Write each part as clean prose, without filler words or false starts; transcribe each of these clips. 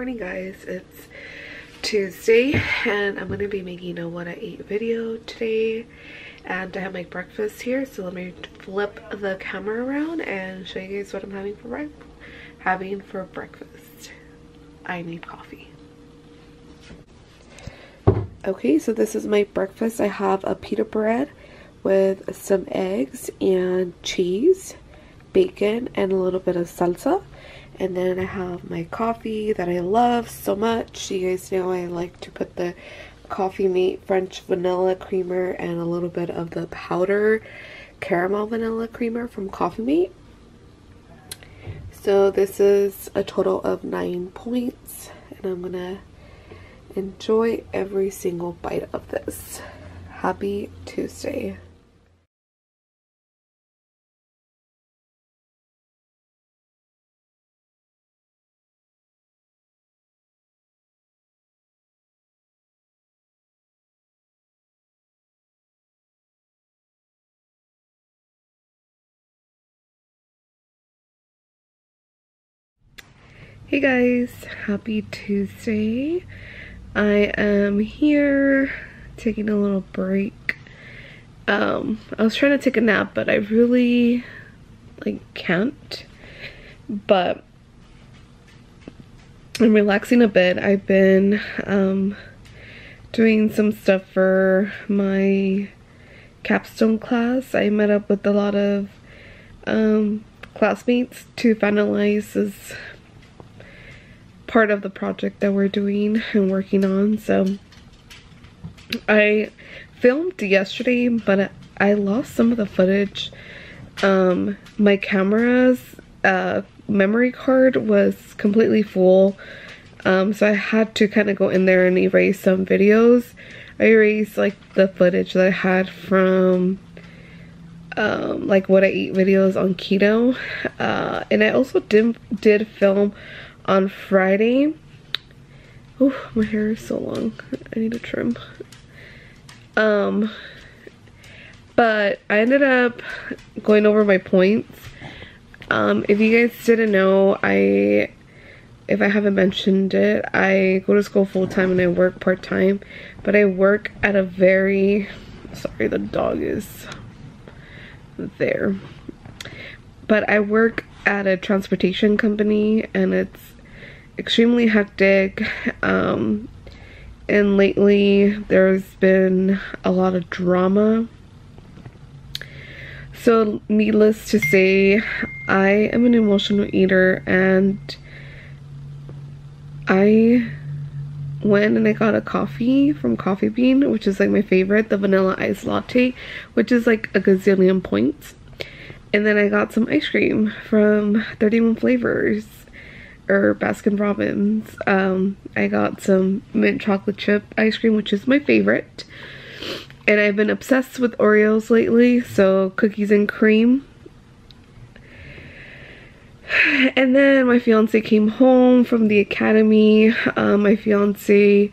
morning, guys. It's Tuesday and I'm gonna be making a what I ate video today, and I have my breakfast here, so let me flip the camera around and show you guys what I'm having for breakfast. I need coffee. Okay, so this is my breakfast. I have a pita bread with some eggs and cheese, bacon, and a little bit of salsa. And then I have my coffee that I love so much. You guys know I like to put the Coffee Mate French vanilla creamer and a little bit of the powder caramel vanilla creamer from Coffee Mate. So this is a total of 9 points, and I'm gonna enjoy every single bite of this. Happy Tuesday. Hey guys, happy Tuesday. I am here taking a little break. I was trying to take a nap, but I really can't. But I'm relaxing a bit. I've been doing some stuff for my capstone class. I met up with a lot of classmates to finalize this part of the project that we're doing and working on. So I filmed yesterday, but I lost some of the footage. My camera's memory card was completely full, so I had to kind of go in there and erase some videos. I erased the footage that I had from what I eat videos on keto, and I also did film on Friday. Oh, my hair is so long. I need a trim. But I ended up going over my points. If you guys didn't know, if I haven't mentioned it, I go to school full-time and I work part-time, but I work at a very, sorry, the dog is there. But I work at a transportation company, and it's extremely hectic, and lately there's been a lot of drama. So needless to say, I am an emotional eater, and I went and I got a coffee from Coffee Bean, which is my favorite, the vanilla iced latte, which is a gazillion points. And then I got some ice cream from 31 Flavors, or Baskin Robbins. I got some mint chocolate chip ice cream, which is my favorite. And I've been obsessed with Oreos lately, so cookies and cream. And then my fiance came home from the academy. My fiance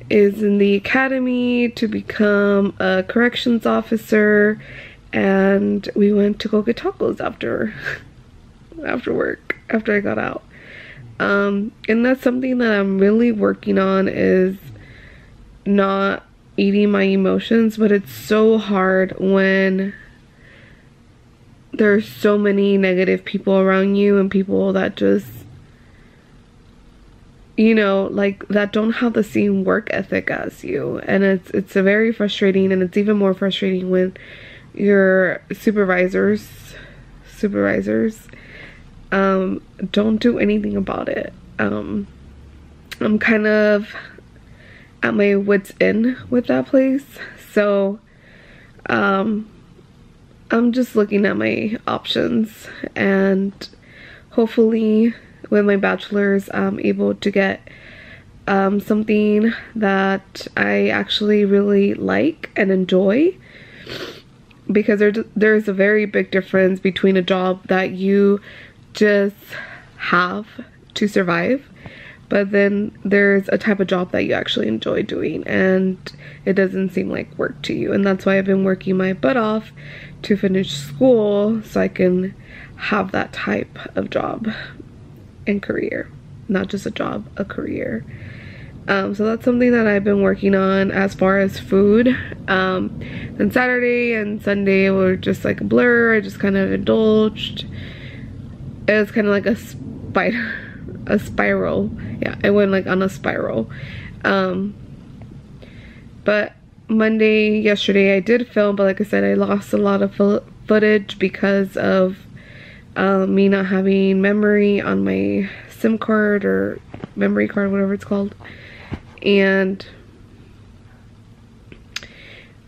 is in the academy to become a corrections officer, and we went to go get tacos after work, after I got out. And that's something that I'm really working on, is not eating my emotions. But it's so hard when there's so many negative people around you, and people that just, that don't have the same work ethic as you. And it's a very frustrating, and it's even more frustrating when your supervisors don't do anything about it. I'm kind of at my wit's end with that place, so I'm just looking at my options, and hopefully with my bachelor's I'm able to get something that I actually really like and enjoy, because there's a very big difference between a job that you just have to survive, but then there's a type of job that you actually enjoy doing and it doesn't seem like work to you. And that's why I've been working my butt off to finish school, so I can have that type of job and career. not just a job, a career. So that's something that I've been working on as far as food. Then Saturday and Sunday were just like a blur. I just kind of indulged. It was kind of like a spiral. Yeah, I went like on a spiral. But yesterday I did film, but like I said, I lost a lot of footage because of me not having memory on my SIM card or memory card, whatever it's called. And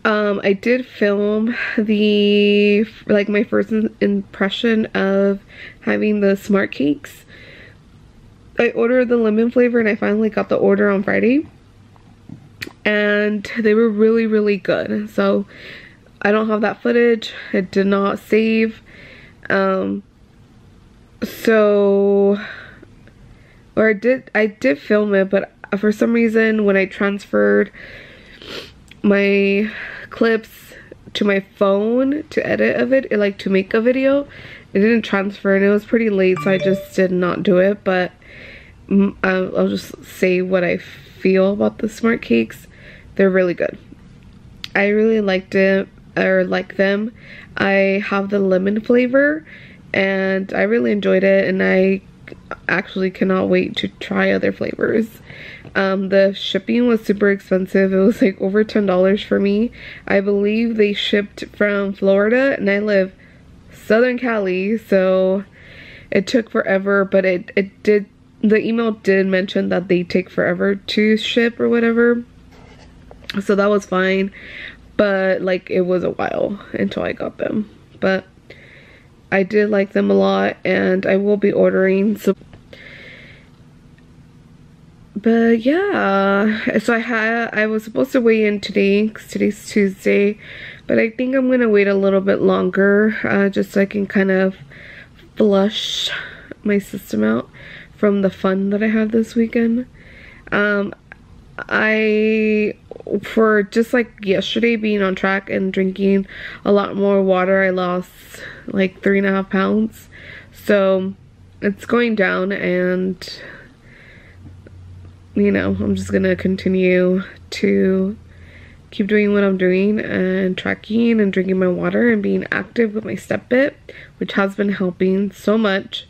I did film my first impression of having the smart cakes. I ordered the lemon flavor and I finally got the order on Friday, and they were really, really good. So I don't have that footage. It did not save. I did film it, but for some reason when I transferred my clips to my phone to edit to make a video, it didn't transfer, and it was pretty late, so I just did not do it. But I'll just say what I feel about the smart cakes. They're really good. I really liked it, or like them. I have the lemon flavor and I really enjoyed it, and I actually cannot wait to try other flavors. The shipping was super expensive. It was like over $10 for me. I believe they shipped from Florida, and I live Southern Cali, so it took forever, but the email did mention that they take forever to ship or whatever, so that was fine. But like, it was a while until I got them, but I did like them a lot, and I will be ordering some. But yeah, so I was supposed to weigh in today because today's Tuesday, but I think I'm gonna wait a little bit longer, just so I can kind of flush my system out from the fun that I had this weekend. For just like yesterday being on track and drinking a lot more water, I lost like 3.5 pounds. So it's going down, and you know, I'm just gonna continue to keep doing what I'm doing and tracking and drinking my water and being active with my step bit, which has been helping so much.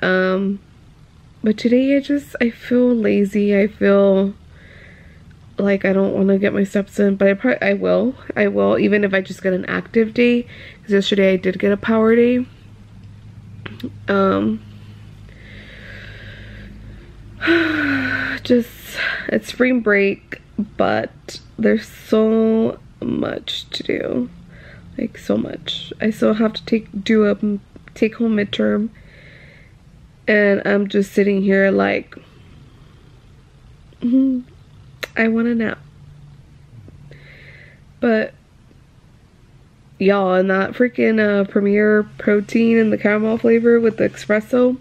But today I feel lazy. I feel like I don't want to get my steps in, but I will even if I just get an active day, because yesterday I did get a power day. It's spring break, but there's so much to do, like so much. I still have to take home midterm, and I'm just sitting here like, I want a nap. But y'all, and that freaking Premier protein and the caramel flavor with the espresso,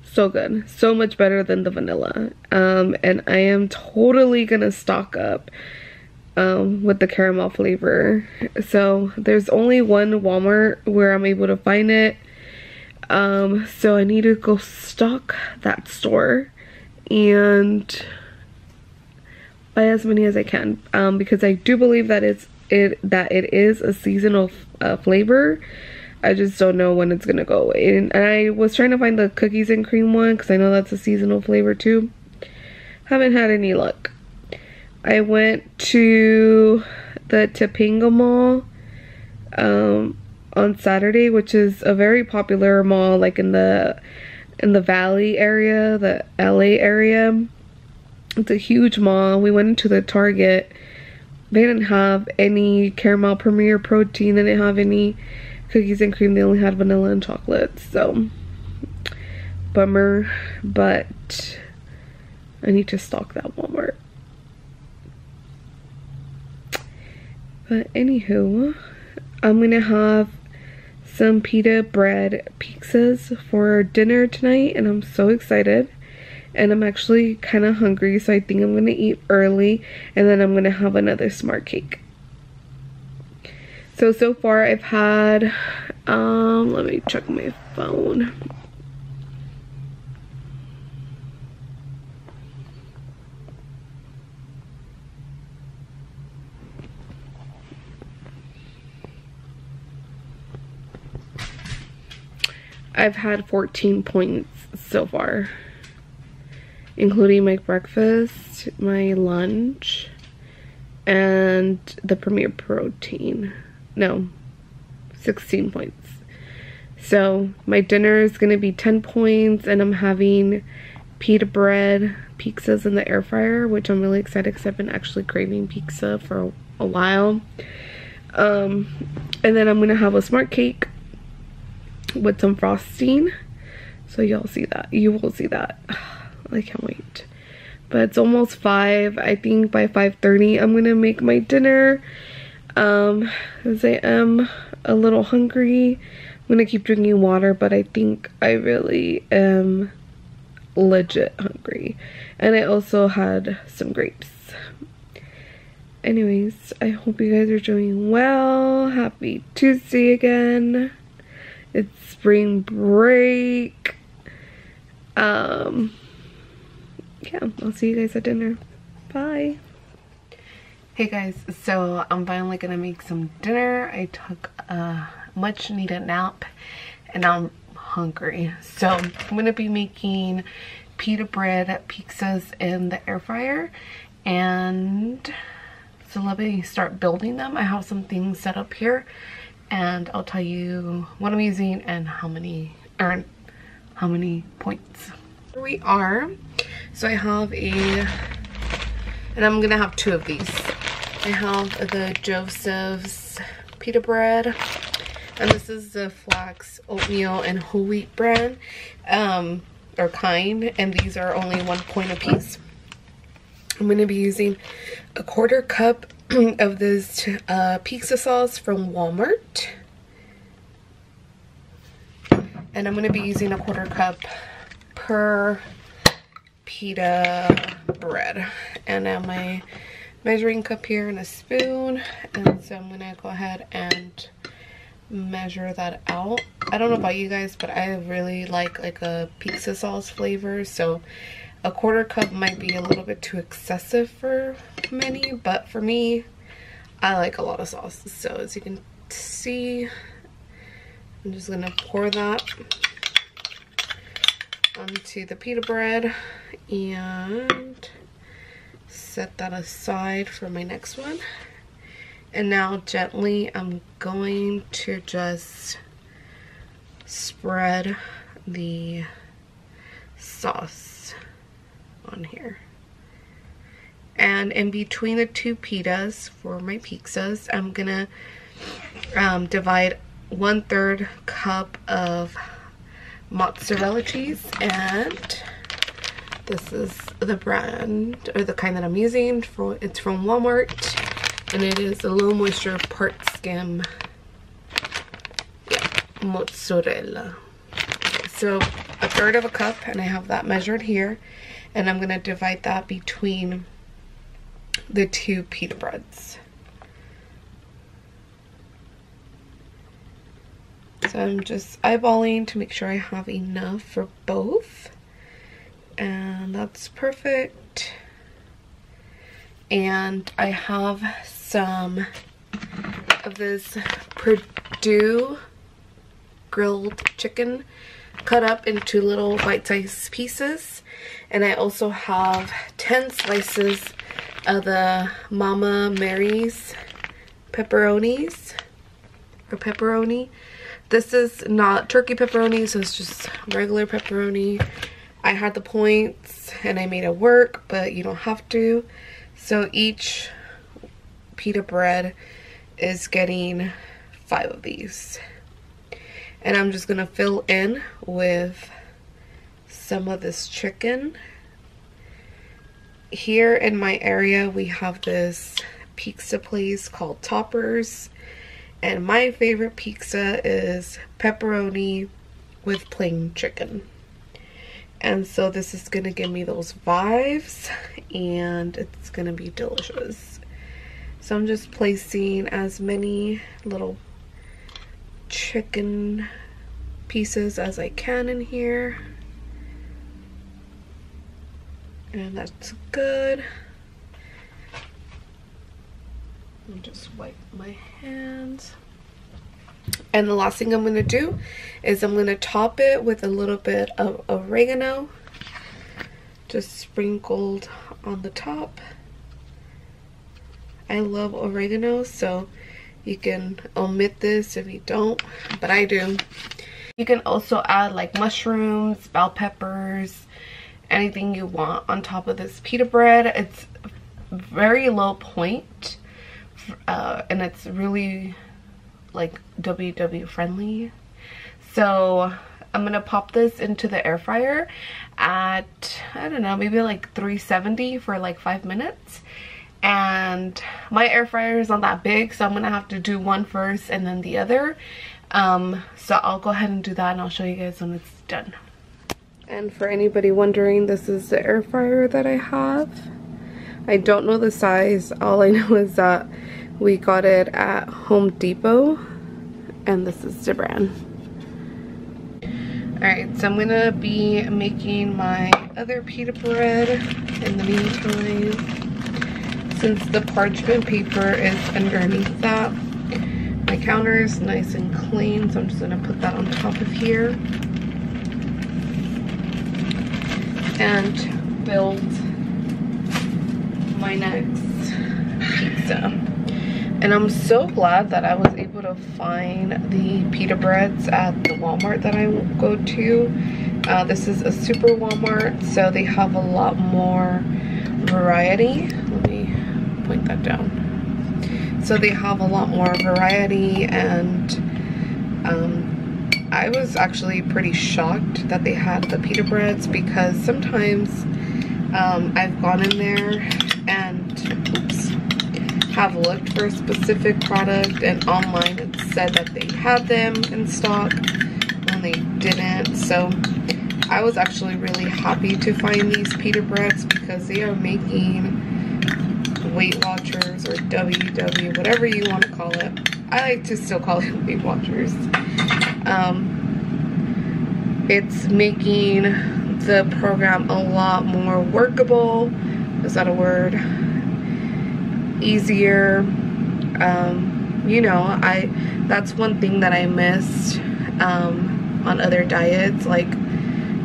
so good, so much better than the vanilla. And I am totally gonna stock up with the caramel flavor. So there's only one Walmart where I'm able to find it, so I need to go stock that store and buy as many as I can, because I do believe that it is a seasonal flavor. I just don't know when it's gonna go away. And I was trying to find the cookies and cream one, because I know that's a seasonal flavor too. Haven't had any luck. I went to the Topanga Mall on Saturday, which is a very popular mall, like in the Valley area, the LA area. It's a huge mall. We went into the Target. They didn't have any caramel Premier protein. They didn't have any cookies and cream. They only had vanilla and chocolate. So, bummer. But I need to stock that Walmart. But anywho, I'm gonna have some pita bread pizzas for dinner tonight, and I'm so excited. And I'm actually kind of hungry, so I think I'm gonna eat early, and then I'm gonna have another smart cake. So far I've had, let me check my phone. I've had 14 points so far, including my breakfast, my lunch, and the Premier Protein. No, 16 points. So my dinner is gonna be 10 points, and I'm having pita bread pizzas in the air fryer, which I'm really excited because I've been actually craving pizza for a while. And then I'm gonna have a smart cake with some frosting, so y'all see that. You will see that. I can't wait. But it's almost 5. I think by 5:30 I'm gonna make my dinner, because I am a little hungry. I'm gonna keep drinking water, but I think I really am legit hungry. And I also had some grapes. Anyways, I hope you guys are doing well. Happy Tuesday again. It's spring break. Yeah, I'll see you guys at dinner. Bye. Hey guys, so I'm finally gonna make some dinner. I took a much needed nap and now I'm hungry. So I'm gonna be making pita bread pizzas in the air fryer, and so let me start building them. I have some things set up here and I'll tell you what I'm using and how many points. Here we are. So I have and I'm gonna have 2 of these. I have the Joseph's pita bread, and this is the flax, oatmeal, and whole wheat brand, or kind, and these are only 1 point a piece. I'm gonna be using a 1/4 cup of this pizza sauce from Walmart, and I'm gonna be using a 1/4 cup per pita bread. And now my measuring cup here and a spoon, and so I'm gonna go ahead and measure that out. I don't know about you guys, but I really like a pizza sauce flavor, so a 1/4 cup might be a little bit too excessive for many, but for me, I like a lot of sauce. So as you can see, I'm just gonna pour that onto the pita bread and set that aside for my next one. And now gently I'm going to just spread the sauce on here. And in between the 2 pitas for my pizzas, I'm gonna divide 1/3 cup of mozzarella cheese, and this is the brand, or the kind that I'm using. It's from Walmart, and it is a low moisture part skim, yeah, mozzarella. So 1/3 of a cup, and I have that measured here, and I'm gonna divide that between the 2 pita breads. So I'm just eyeballing to make sure I have enough for both, and that's perfect. And I have some of this Purdue grilled chicken cut up into little bite-sized pieces, and I also have 10 slices of the Mama Mary's pepperonis, or pepperoni. This is not turkey pepperoni, so it's just regular pepperoni. I had the points and I made it work, but you don't have to. So each pita bread is getting 5 of these. And I'm just gonna fill in with some of this chicken. Here in my area, we have this pizza place called Toppers. And my favorite pizza is pepperoni with plain chicken. And so this is gonna give me those vibes, and it's gonna be delicious. So I'm just placing as many little chicken pieces as I can in here. And that's good. I'll just wipe my hands. And the last thing I'm going to do is I'm going to top it with a little bit of oregano, just sprinkled on the top. I love oregano, so you can omit this if you don't, but I do. You can also add like mushrooms, bell peppers, anything you want on top of this pita bread. It's very low point, and it's really like WW friendly. So I'm gonna pop this into the air fryer at, I don't know, maybe like 370 for like 5 minutes. And my air fryer is not that big, so I'm gonna have to do one first and then the other. So I'll go ahead and do that, and I'll show you guys when it's done. And for anybody wondering, this is the air fryer that I have. I don't know the size. All I know is that we got it at Home Depot, and this is the brand. Alright, so I'm gonna be making my other pita bread in the meantime. Since the parchment paper is underneath that, my counter is nice and clean, so I'm just gonna put that on top of here and build my next pizza. And I'm so glad that I was able to find the pita breads at the Walmart that I go to. This is a super Walmart, so they have a lot more variety. Let me point that down. So they have a lot more variety, and I was actually pretty shocked that they had the pita breads, because sometimes I've gone in there and have looked for a specific product, and online it said that they had them in stock when they didn't. So I was actually really happy to find these pita breads, because they are making Weight Watchers or WW, whatever you want to call it. I like to still call it Weight Watchers. It's making the program a lot more workable. Is that a word? Easier. You know, that's one thing that I missed on other diets, like,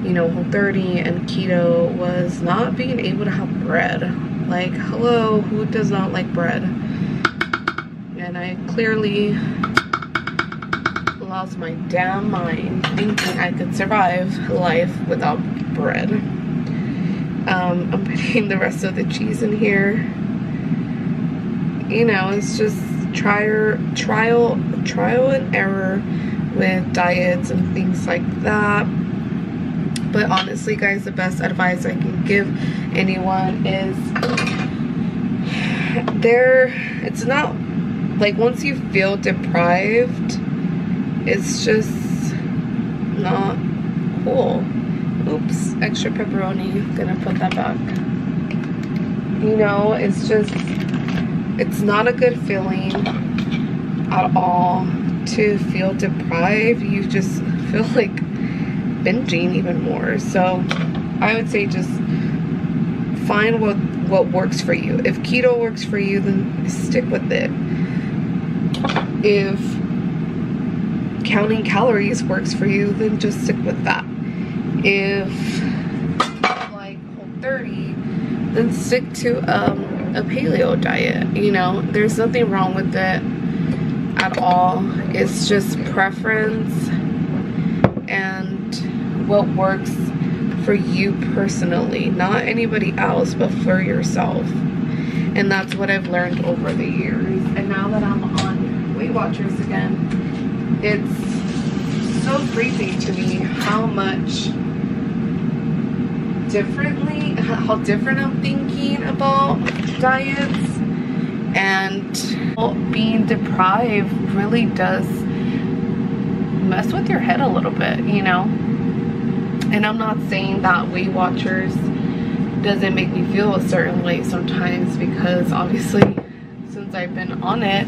you know, Whole30 and keto, was not being able to have bread. Like, hello, who does not like bread? And I clearly lost my damn mind thinking I could survive life without bread. I'm putting the rest of the cheese in here. You know, it's just trial and error with diets and things like that. But honestly, guys, the best advice I can give anyone is it's not like, once you feel deprived, it's just not cool. Oops, extra pepperoni, gonna put that back. You know, it's not a good feeling at all to feel deprived. You just feel like binging even more. So I would say just find what works for you. If keto works for you, then stick with it. If counting calories works for you, then just stick with that. If like Whole30, then stick to a paleo diet. You know, there's nothing wrong with it at all. It's just preference and what works for you personally, not anybody else, but for yourself. And that's what I've learned over the years. And now that I'm on Weight Watchers again, it's so crazy to me how different I'm thinking about diets. And being deprived really does mess with your head a little bit, you know. And I'm not saying that Weight Watchers doesn't make me feel a certain way sometimes, because obviously since I've been on it,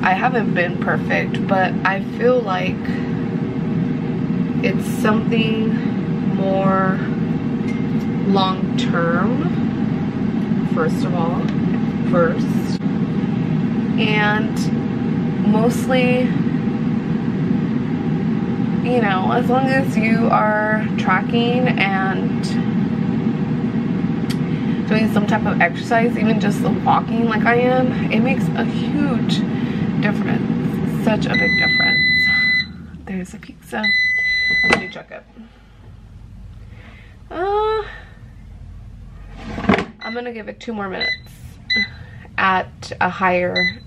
I haven't been perfect, but I feel like it's something more long-term, first, and mostly you know, as long as you are tracking and doing some type of exercise, even just walking like I am, it makes a huge difference. Such a big difference. There's a pizza. Let me check it. I'm gonna give it 2 more minutes at a higher.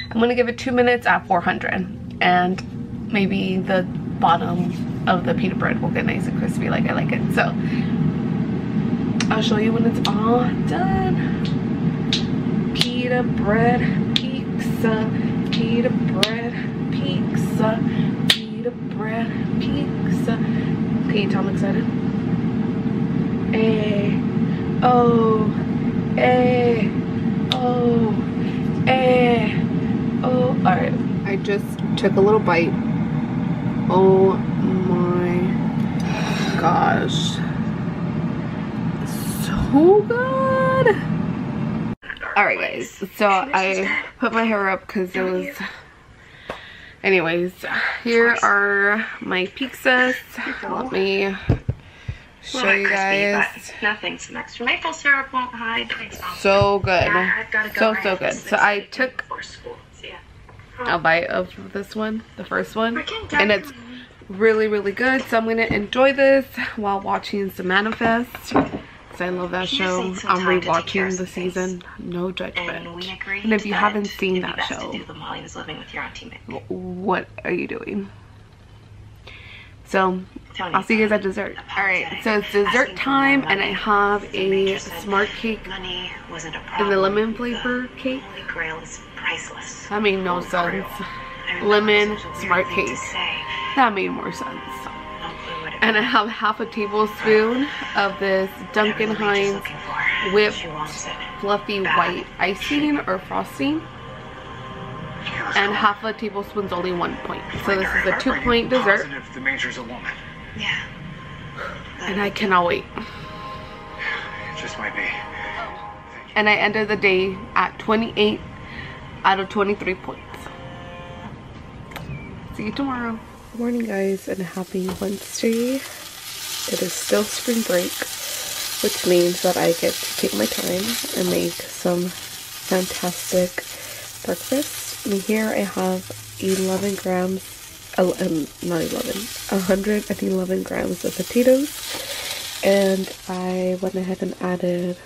I'm gonna give it 2 minutes at 400, and maybe the bottom of the pita bread will get nice and crispy like I like it. So I'll show you when it's all done. Pita bread pizza, pita bread pizza, pita bread pizza. Can you tell I'm excited? A O A O A O. All right, I just took a little bite. Oh my gosh, so good. All right guys, so I put my hair up because it was, anyways, here are my pizzas. Let me show you guys. Nothing, some extra maple syrup won't hide. So good. Yeah, I've gotta go So good. So I took a bite of this one, the first one, and it's really good. So I'm gonna enjoy this while watching The Manifest, because I love that show. I'm rewatching the season. No judgment. And if you haven't seen that show, what are you doing? So I'll see you guys at dessert. Alright, so it's dessert time, and I have a smart cake in the lemon flavor cake. That made no sense. Lemon smart cake. That made more sense. And I have half a tablespoon of this Duncan Hines whipped fluffy white icing or frosting. And half a tablespoon's only 1 point. So this is a 2-point dessert. And I cannot wait. It just might be. And I ended the day at 28 out of 23 points. See you tomorrow. Good morning guys, and happy Wednesday. It is still spring break, which means that I get to take my time and make some fantastic breakfast. And here I have 11 grams, not 11, 111 grams of potatoes. And I went ahead and added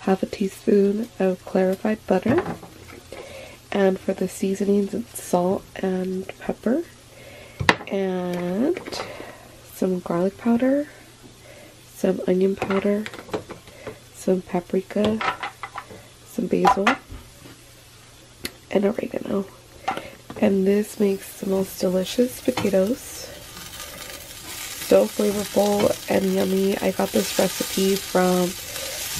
half a teaspoon of clarified butter. And for the seasonings, it's salt and pepper. And some garlic powder, some onion powder, some paprika, some basil, and oregano. And this makes the most delicious potatoes. So flavorful and yummy. I got this recipe from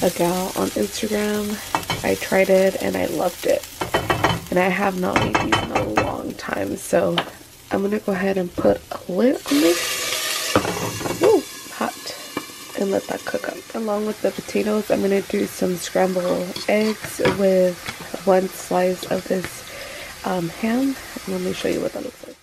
a gal on Instagram. I tried it and I loved it. And I have not made these in a long time, so I'm gonna go ahead and put a lid on this. Woo, hot. And let that cook up. Along with the potatoes, I'm gonna do some scrambled eggs with 1 slice of this ham. And let me show you what that looks like.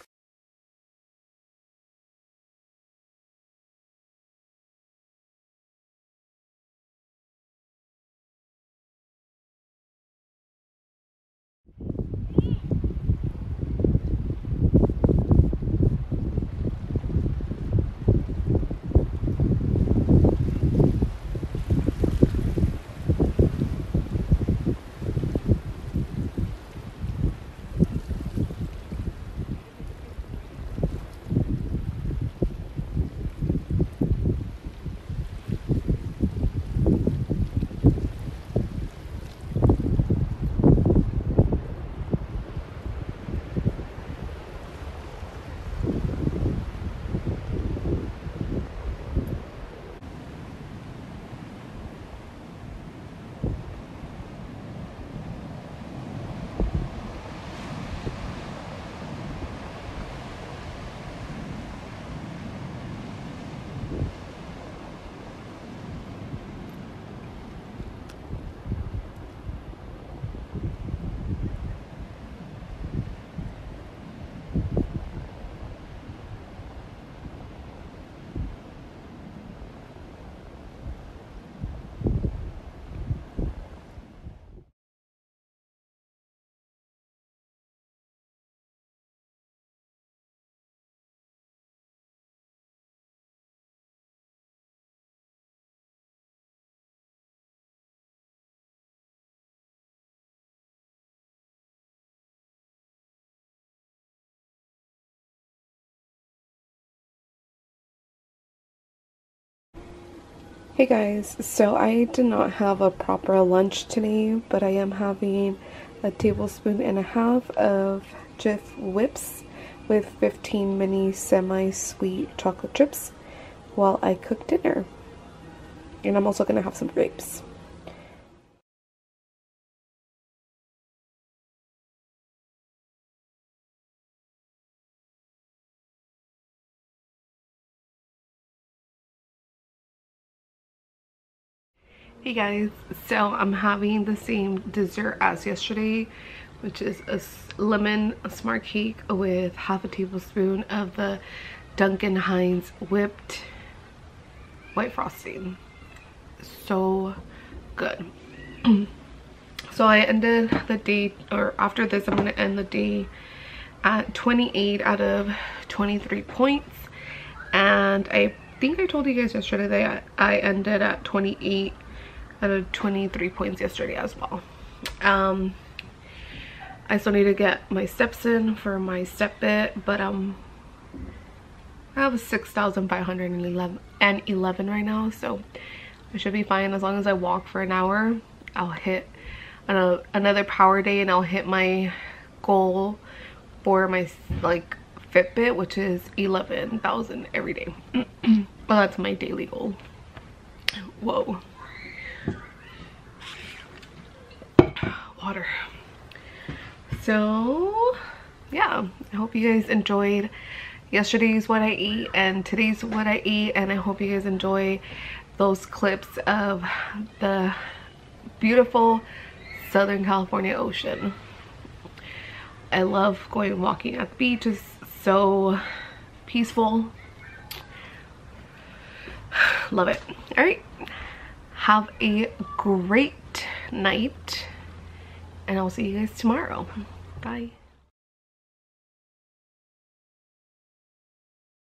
Hey guys, so I did not have a proper lunch today, but I am having a tablespoon and a half of Jif Whips with 15 mini semi-sweet chocolate chips while I cook dinner. And I'm also going to have some grapes. Hey guys, so I'm having the same dessert as yesterday, which is a lemon smart cake with half a tablespoon of the Duncan Hines whipped white frosting. So good. So I ended the day, or after this I'm going to end the day at 28 out of 23 points, and I think I told you guys yesterday that I ended at 28 out of 23 points yesterday as well. I still need to get my steps in for my step bit, but I have 6,511 right now, so I should be fine. As long as I walk for an hour, I'll hit another power day, and I'll hit my goal for my like Fitbit, which is 11,000 every day. Well, that's my daily goal. Whoa. Water. So yeah, I hope you guys enjoyed yesterday's what I ate and today's what I ate, and I hope you guys enjoy those clips of the beautiful Southern California ocean. I love going walking at the beach. It's so peaceful. Love it. All right, have a great night, and I'll see you guys tomorrow. Bye.